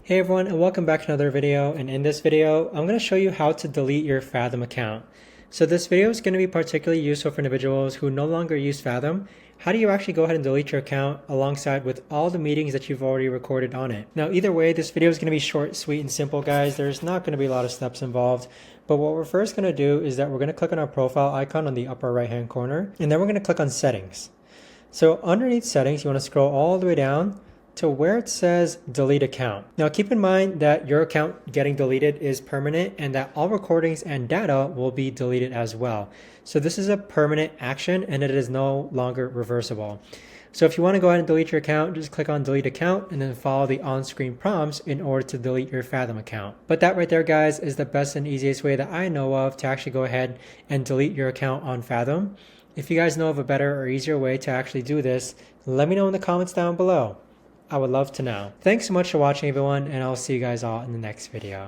Hey everyone, and welcome back to another video. And in this video, I'm going to show you how to delete your Fathom account. So this video is going to be particularly useful for individuals who no longer use Fathom. How do you actually go ahead and delete your account alongside with all the meetings that you've already recorded on it? Now, either way, this video is going to be short, sweet, and simple, guys. There's not going to be a lot of steps involved. But what we're first going to do is that we're going to click on our profile icon on the upper right-hand corner, and then we're going to click on Settings. So underneath Settings, you want to scroll all the way down to where it says delete account. Now keep in mind that your account getting deleted is permanent and that all recordings and data will be deleted as well. So this is a permanent action and it is no longer reversible. So if you want to go ahead and delete your account, just click on delete account and then follow the on-screen prompts in order to delete your Fathom account. But that right there, guys, is the best and easiest way that I know of to actually go ahead and delete your account on Fathom. If you guys know of a better or easier way to actually do this, let me know in the comments down below. I would love to know. Thanks so much for watching, everyone, and I'll see you guys all in the next video.